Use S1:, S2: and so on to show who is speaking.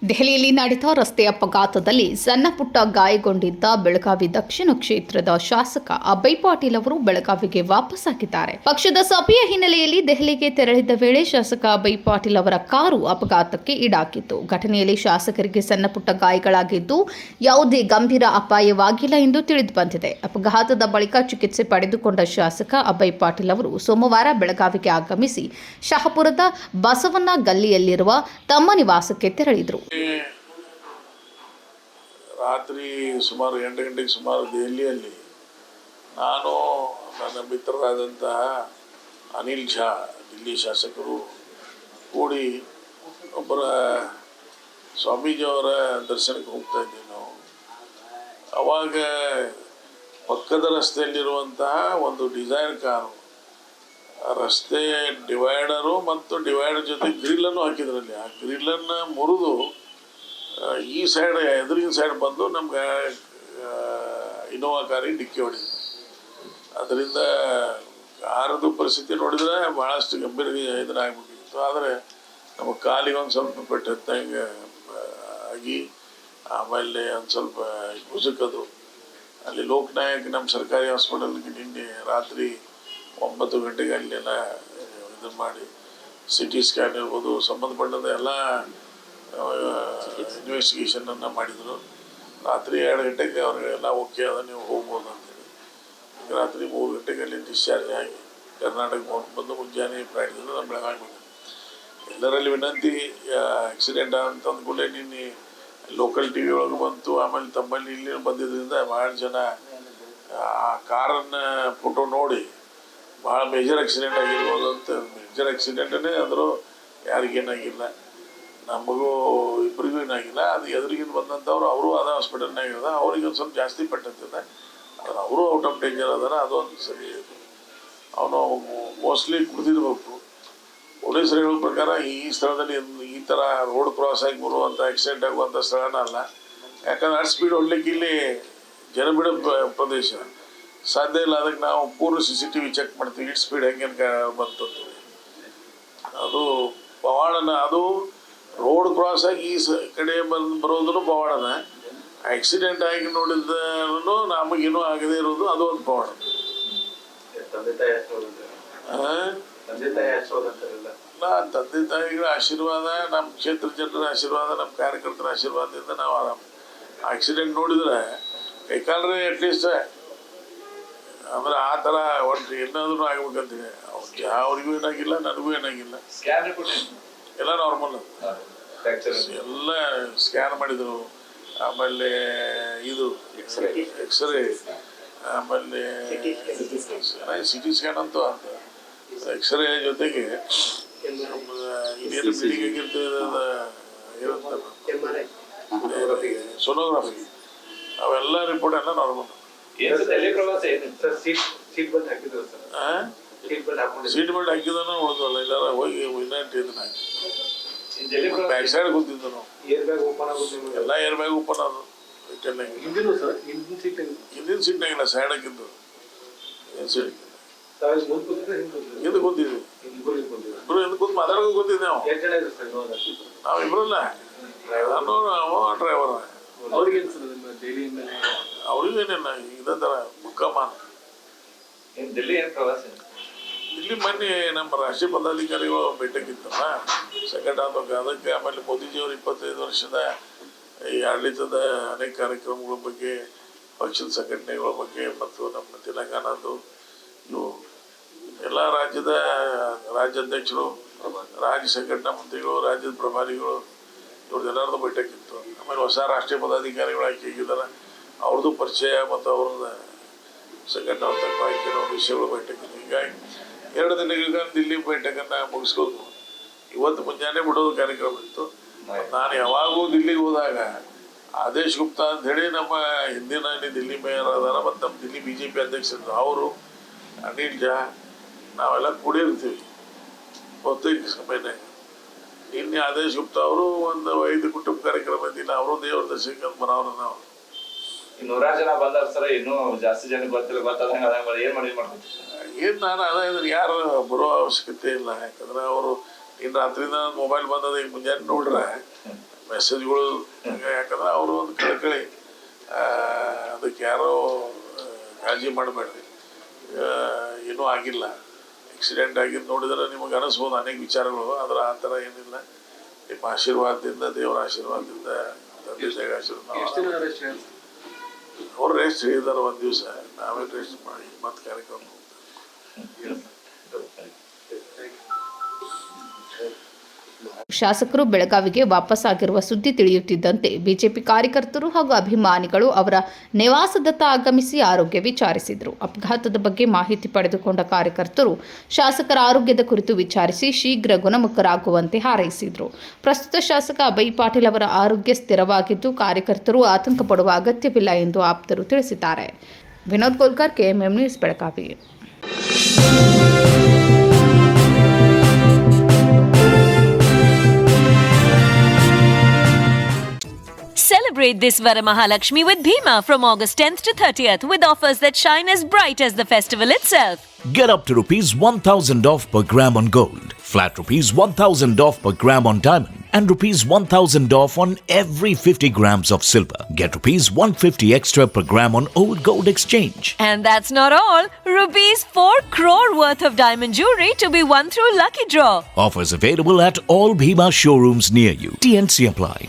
S1: ದೆಹಲಿಯಲ್ಲಿ ನಡೆದ ರಸ್ತೆ ಅಪಘಾತದಲ್ಲಿ ಸಣ್ಣ ಪುಟ್ಟ ಗಾಯಗೊಂಡಿದ್ದ ಬೆಳಗಾವಿ ದಕ್ಷಿಣ ಕ್ಷೇತ್ರದ ಶಾಸಕ ಅಭಯ್ ಪಾಟೀಲ್ ಅವರು ಬೆಳಗಾವಿಗೆ ವಾಪಸ್ಸಾಗಿದ್ದಾರೆ. ಪಕ್ಷದ ಸಭೆಯ ಹಿನ್ನೆಲೆಯಲ್ಲಿ ದೆಹಲಿಗೆ ತೆರಳಿದ್ದ ವೇಳೆ ಶಾಸಕ ಅಭಯ್ ಪಾಟೀಲ್ ಅವರ ಕಾರು ಅಪಘಾತಕ್ಕೆ ಈಡಾಗಿತ್ತು. ಘಟನೆಯಲ್ಲಿ ಶಾಸಕರಿಗೆ ಸಣ್ಣ ಪುಟ್ಟ ಗಾಯಗಳಾಗಿದ್ದು ಯಾವುದೇ ಗಂಭೀರ ಅಪಾಯವಾಗಿಲ್ಲ ಎಂದು ತಿಳಿದು ಬಂದಿದೆ. ಅಪಘಾತದ ಬಳಿಕ ಚಿಕಿತ್ಸೆ ಪಡೆದುಕೊಂಡ ಶಾಸಕ ಅಭಯ್ ಪಾಟೀಲ್ ಅವರು ಸೋಮವಾರ ಬೆಳಗಾವಿಗೆ ಆಗಮಿಸಿ ಶಹಾಪುರದ ಬಸವಣ್ಣ ಗಲ್ಲಿಯಲ್ಲಿರುವ ತಮ್ಮ ನಿವಾಸಕ್ಕೆ ತೆರಳಿದರು.
S2: ರಾತ್ರಿ ಸುಮಾರು 8 ಗಂಟೆಗೆ ಸುಮಾರು ದೆಹಲಿಯಲ್ಲಿ ನಾನು ನನ್ನ ಮಿತ್ರರಾದಂತಹ ಅನಿಲ್ ಝಾ ದಿಲ್ಲಿ ಶಾಸಕರು ಕೂಡಿ ಒಬ್ಬರ ಸ್ವಾಮೀಜಿಯವರ ದರ್ಶನಕ್ಕೆ ಹೋಗ್ತಾ ಇದ್ದೀವಿ. ನಾವು ಅವಾಗ ಪಕ್ಕದ ರಸ್ತೆಯಲ್ಲಿರುವಂತಹ ಒಂದು ಡಿಸೈರ್ ಕಾರು ರಸ್ತೆ ಡಿವೈಡರು ಮತ್ತು ಡಿವೈಡರ್ ಜೊತೆ ಗ್ರಿಲ್ಲನ್ನು ಹಾಕಿದ್ರಲ್ಲಿ ಆ ಗ್ರಿಲ್ಲನ್ನು ಮುರಿದು ಈ ಸೈಡ್ ಎದುರಿನ ಸೈಡ್ ಬಂದು ನಮ್ಗೆ ಇನೋವಾ ಕಾರಿಗೆ ಡಿಕ್ಕಿ ಹೊಡಿದ್ರು. ಅದರಿಂದ ಕಾರದು ಪರಿಸ್ಥಿತಿ ನೋಡಿದರೆ ಭಾಳಷ್ಟು ಗಂಭೀರ ಇದನ್ನಾಗಬೇಕಿತ್ತು. ಆದರೆ ನಮ್ಮ ಕಾಲಿಗೆ ಒಂದು ಸ್ವಲ್ಪ ಪೆಟ್ಟು ಹತ್ತಂಗೆ ಆಗಿ ಆಮೇಲೆ ಒಂದು ಸ್ವಲ್ಪ ಮುಸುಕದು ಅಲ್ಲಿ ಲೋಕನಾಯಕ್ ನಮ್ಮ ಸರ್ಕಾರಿ ಹಾಸ್ಪಿಟಲ್ಗೆ ನಿನ್ನೆ ರಾತ್ರಿ 9 ಗಂಟೆಗೆ ಅಲ್ಲೆಲ್ಲ ಇದನ್ನು ಮಾಡಿ CT ಸ್ಕ್ಯಾನ್ ಇರ್ಬೋದು ಸಂಬಂಧಪಟ್ಟಂಥ ಎಲ್ಲ ಇನ್ವೆಸ್ಟಿಗೇಷನನ್ನು ಮಾಡಿದರು. ರಾತ್ರಿ 2 ಗಂಟೆಗೆ ಅವ್ರಿಗೆಲ್ಲ ಓಕೆ ಅದ, ನೀವು ಹೋಗ್ಬೋದು ಅಂತೇಳಿ ರಾತ್ರಿ 3 ಗಂಟೆಗೆ ಅಲ್ಲಿ ಡಿಸ್ಚಾರ್ಜ್ ಆಗಿ ಕರ್ನಾಟಕ ಬಂದು ಮುಂಜಾನೆ ಫ್ಲೈಟ್ದಿಂದ ನಮ್ಮ ಬೆಳಗಾವಿ ಬಂದೆ. ಎಲ್ಲರಲ್ಲಿ ವಿನಂತಿ, ಆಕ್ಸಿಡೆಂಟ್ ಅಂತ ಅಂದ್ಕೂಡಲೇ ನಿನ್ನೆ ಲೋಕಲ್ TV ಒಳಗೆ ಬಂತು, ಆಮೇಲೆ ತಮ್ಮಲ್ಲಿ ಇಲ್ಲಿ ಬಂದಿದ್ದರಿಂದ ಭಾಳ ಜನ ಆ ಕಾರನ್ನು ಫೋಟೋ ನೋಡಿ ಭಾಳ ಮೇಜರ್ ಆಕ್ಸಿಡೆಂಟ್ ಆಗಿರ್ಬೋದು ಅಂತ. ಮೇಜರ್ ಆಕ್ಸಿಡೆಂಟೇ ಆದರೂ ಯಾರಿಗೇನಾಗಿಲ್ಲ, ನಮಗೂ ಇಬ್ಬರಿಗೂ ಏನಾಗಿಲ್ಲ. ಅದು ಎದುರಿಗಿಂದ ಬಂದಂಥವ್ರು ಅವರು ಅದ ಹಾಸ್ಪಿಟಲ್ನಾಗಿರೋದ, ಅವ್ರಿಗೆ ಒಂದು ಸ್ವಲ್ಪ ಜಾಸ್ತಿ ಪಟ್ಟಂತಿದೆ, ಆದರೆ ಅವರು ಔಟ್ ಆಫ್ ಡೇಂಜರ್ ಅದಾರ. ಅದೊಂದು ಸರಿ ಇದು ಅವನು ಮೋಸ್ಟ್ಲಿ ಕುಡಿದಿರ್ಬೇಕು. ಪೊಲೀಸರು ಹೇಳೋ ಪ್ರಕಾರ ಈ ಸ್ಥಳದಲ್ಲಿ ಈ ಥರ ರೋಡ್ ಕ್ರಾಸ್ ಆಗಿ ಬರುವಂಥ ಆಕ್ಸಿಡೆಂಟ್ ಆಗುವಂಥ ಸ್ಥಳನ ಅಲ್ಲ. ಯಾಕಂದ್ರೆ ಆ ಸ್ಪೀಡ್ ಹೊಡ್ಲಿಕ್ಕೆ ಇಲ್ಲಿ ಜನಬಿಡ ಪ್ರದೇಶ ಸಾಧ್ಯ ಇಲ್ಲ. ಅದಕ್ಕೆ ನಾವು ಪೂರ್ವ CCTV ಚೆಕ್ ಮಾಡ್ತೀವಿ, ಇಟ್ ಸ್ಪೀಡ್ ಹೆಂಗೆ ಬಂತು. ಅದು ಪವಾಡನ, ಅದು ರೋಡ್ ಕ್ರಾಸ್ ಆಗಿ ಈ ಕಡೆ ಬರೋದು ಪವಾಡನ, ಆಕ್ಸಿಡೆಂಟ್ ಆಗಿ ನೋಡಿದ್ರು ನಮಗೇನೂ ಆಗದೇ ಇರೋದು ಅದು ಒಂದು ಪವಾಡ. ತಂದೆ ತಾಯಿಗಳ ಆಶೀರ್ವಾದ, ನಮ್ಮ ಕ್ಷೇತ್ರ ಜನರ ಆಶೀರ್ವಾದ, ನಮ್ಮ ಕಾರ್ಯಕರ್ತರ ಆಶೀರ್ವಾದದಿಂದ ನಾವು ಆರಾಮ. ಆಕ್ಸಿಡೆಂಟ್ ನೋಡಿದ್ರೆ ಕೈಕಾಲ್ರೆ ಅಟ್ಲೀಸ್ಟ್ ಅಂದ್ರೆ ಆ ಥರ ಒಟ್ಟು ಏನಾದ್ರೂ ಆಗ್ಬೇಕಂತೇಳಿ ಅವ್ರಿಗೂ ಏನಾಗಿಲ್ಲ, ನನಗೂ ಏನಾಗಿಲ್ಲ, ಎಲ್ಲ ನಾರ್ಮಲ್. ಎಲ್ಲ ಸ್ಕ್ಯಾನ್ ಮಾಡಿದರು, ಆಮೇಲೆ ಇದು ಎಕ್ಸ್ರೇ, ಆಮೇಲೆ CT ಸ್ಕ್ಯಾನ್ ಅಂತೂ ಅಂತ ಎಕ್ಸ್ರೇ ಜೊತೆಗೆ ಇನ್ನೇನು ಬಿಲ್ಡಿಂಗ್ ಆಗಿರ್ತದೆ ಸೋನೋಗ್ರಫಿ, ಅವೆಲ್ಲ ರಿಪೋರ್ಟ್ ಎಲ್ಲ ನಾರ್ಮಲ್. ಸೀಟ್ ಬೆಲ್ಟ್ ಹಾಕಿದನು ಉಳಿದಲ್ಲ, ಎಲ್ಲಾರ ಹೋಗಿ ಇದನ್ನ ಹಾಕಿ ಬ್ಯಾಕ್ ಸೈಡ್ ಕೂತಿದ್ದು ನಾವು. ಎಲ್ಲ ಏರ್ ಬ್ಯಾಗ್ ಓಪನ್ ಅದು, ಹಿಂದಿನ ಸೀಟ್ನಾಗಿಲ್ಲ, ಸೈಡ್ ಹಾಕಿದ್ದು. ಹಿಂದೆ ಕೂತಿದ್ವಿ ಇಬ್ರು, ಹಿಂದೆ ಕೂತ್ ಮಾತಾಡೋಕೆ ಕೂತಿದ್ದೆ ನಾವು. ನಾವಿಬ್ರಲ್ಲ, ನಾನು ಅವ ಡ್ರೈವರ್. ಅವ್ರಿಗೇನಿಲ್ಲ, ಇದೇ ಥರ ಮುಕ್ಕಮಾನ. ಇಲ್ಲಿ ಮೊನ್ನೆ ನಮ್ಮ ರಾಷ್ಟ್ರೀಯ ಪದಾಧಿಕಾರಿಗಳು ಭೇಟಿಯಾಗಿತ್ತಲ್ಲ, ಸೆಕೆಂಡ್ ಆಗ್ಬೇಕು ಅದಕ್ಕೆ. ಆಮೇಲೆ ಮೋದಿಜಿಯವರು 25 ವರ್ಷದ ಈ ಆಡಳಿತದ ಅನೇಕ ಕಾರ್ಯಕ್ರಮಗಳ ಬಗ್ಗೆ, ಪಕ್ಷದ ಸಂಘಟನೆಗಳ ಬಗ್ಗೆ ಮತ್ತು ನಮ್ಮ ತೆಲಂಗಾಣದ್ದು ಇವು ಎಲ್ಲ ರಾಜ್ಯಾಧ್ಯಕ್ಷರು, ರಾಜ್ಯ ಸಂಘಟನಾ ಮಂತ್ರಿಗಳು, ರಾಜ್ಯದ ಪ್ರಭಾರಿಗಳು ಇವ್ರದ್ದೆಲ್ಲರದ್ದು ಭೇಟಿಯಾಗಿತ್ತು. ಆಮೇಲೆ ಹೊಸ ರಾಷ್ಟ್ರೀಯ ಪದಾಧಿಕಾರಿಗಳು ಆಯ್ಕೆ ಆಗಿದ್ದಾರೆ, ಅವ್ರದ್ದು ಪರಿಚಯ ಮತ್ತು ಅವ್ರದ್ದು ಸಂಘಟನಾತ್ಮಕ ಆಯ್ಕೆ ವಿಷಯಗಳು ಭೇಟಿಯಾಗಿತ್ತು. ಹೀಗಾಗಿ 2 ದಿನಗಳ ದಿಲ್ಲಿ ಭೇಟಿಯನ್ನು ಮುಗಿಸ್ಕೊಂಡು ಇವತ್ತು ಮುಂಜಾನೆ ಬಿಡೋದು ಕಾರ್ಯಕ್ರಮ ಇತ್ತು. ನಾನು ಯಾವಾಗೂ ದಿಲ್ಲಿಗೆ ಹೋದಾಗ ಆದೇಶ್ ಗುಪ್ತಾ ಅಂತ ಹೇಳಿ ನಮ್ಮ ಹಿಂದಿನ ದಿಲ್ಲಿ ಮೇಯರ್ ಅದಾರ ಮತ್ತು ನಮ್ಮ ದಿಲ್ಲಿ BJP ಅಧ್ಯಕ್ಷರು, ಅವರು ಅನಿಲ್ ಝಾ, ನಾವೆಲ್ಲ ಕೂಡಿರ್ತೀವಿ ಪ್ರತ್ಯೇಕ ಸಮಯನಾಗ. ನಿನ್ನೆ ಆದೇಶ್ ಗುಪ್ತಾ ಅವರು ಒಂದು 5 ಕುಟುಂಬ ಕಾರ್ಯಕ್ರಮ ಇದ್ದಿಲ್ಲ, ಅವರು ದೇವ್ರ ದರ್ಶನಕ್ಕೆ ಬರೋರು. ನಾವು
S3: 100 ಜನ ಬಂದಾರ ಸರ್, ಇನ್ನೂ ಜಾಸ್ತಿ ಜನ ಗೊತ್ತಿಲ್ಲ,
S2: ಏನು ನಾನು ಅದಾದ್ರೆ ಯಾರು ಬರೋ ಅವಶ್ಯಕತೆ ಇಲ್ಲ. ಯಾಕಂದ್ರೆ ಅವರು ಇನ್ನು ರಾತ್ರಿಯಿಂದ ಮೊಬೈಲ್ ಬಂದದ, ಈಗ ಮುಂಜಾನೆ ನೋಡ್ರೆ ಮೆಸೇಜ್ಗಳು. ಯಾಕಂದ್ರೆ ಅವರು ಒಂದು ಕಳಕಳಿ, ಅದಕ್ಕೆ ಯಾರೋ ಕಾಳಜಿ ಮಾಡಬೇಡ್ರಿ, ಏನೂ ಆಗಿಲ್ಲ, ಆಕ್ಸಿಡೆಂಟ್ ಆಗಿದ್ದು ನೋಡಿದ್ರೆ ನಿಮಗೆ ಅನಿಸ್ಬೋದು ಅನೇಕ ವಿಚಾರಗಳು. ಆದರೆ ಆ ಥರ ಏನಿಲ್ಲ. ನಿಮ್ಮ ಆಶೀರ್ವಾದದಿಂದ, ದೇವರ ಆಶೀರ್ವಾದದಿಂದ, ತಂದೆ ತಾಯಿ ಆಶೀರ್ವಾದ. ಅವ್ರು ರೆಸ್ಟ್ ಹೇಳಿದಾರೆ ಒಂದು ದಿವಸ, ನಾವೇ ರೆಸ್ಟ್ ಮಾಡಿ ಮತ್ತೆ ಕಾರ್ಯಕ್ರಮ
S1: ಶಾಸಕರು ಬೆಳಗಾವಿಗೆ ವಾಪಸ್ಸಾಗಿರುವ ಸುದ್ದಿ ತಿಳಿಯುತ್ತಿದ್ದಂತೆ ಬಿಜೆಪಿ ಕಾರ್ಯಕರ್ತರು ಹಾಗೂ ಅಭಿಮಾನಿಗಳು ಅವರ ನಿವಾಸದತ್ತ ಆಗಮಿಸಿ ಆರೋಗ್ಯ ವಿಚಾರಿಸಿದರು. ಅಪಘಾತದ ಬಗ್ಗೆ ಮಾಹಿತಿ ಪಡೆದುಕೊಂಡ ಕಾರ್ಯಕರ್ತರು ಶಾಸಕರ ಆರೋಗ್ಯದ ಕುರಿತು ವಿಚಾರಿಸಿ ಶೀಘ್ರ ಗುಣಮುಖರಾಗುವಂತೆ ಹಾರೈಸಿದರು. ಪ್ರಸ್ತುತ ಶಾಸಕ ಅಭಯ್ ಪಾಟೀಲ್ ಅವರ ಆರೋಗ್ಯ ಸ್ಥಿರವಾಗಿದ್ದು ಕಾರ್ಯಕರ್ತರು ಆತಂಕ ಪಡುವ ಅಗತ್ಯವಿಲ್ಲ ಎಂದು ಆಪ್ತರು ತಿಳಿಸಿದ್ದಾರೆ. Vinod Kolkar, KMM news, Belagavi.
S4: Celebrate this Varamahalakshmi with Bhima from August 10th to 30th with offers that shine as bright as the festival itself.
S5: Get up to rupees 1,000 off per gram on gold, flat rupees 1,000 off per gram on diamond, and rupees 1,000 off on every 50 grams of silver. Get rupees 150 extra per gram on old gold exchange.
S4: And that's not all. Rupees 4 crore worth of diamond jewelry to be won through lucky draw.
S5: Offers available at all Bhima showrooms near you. TNC apply.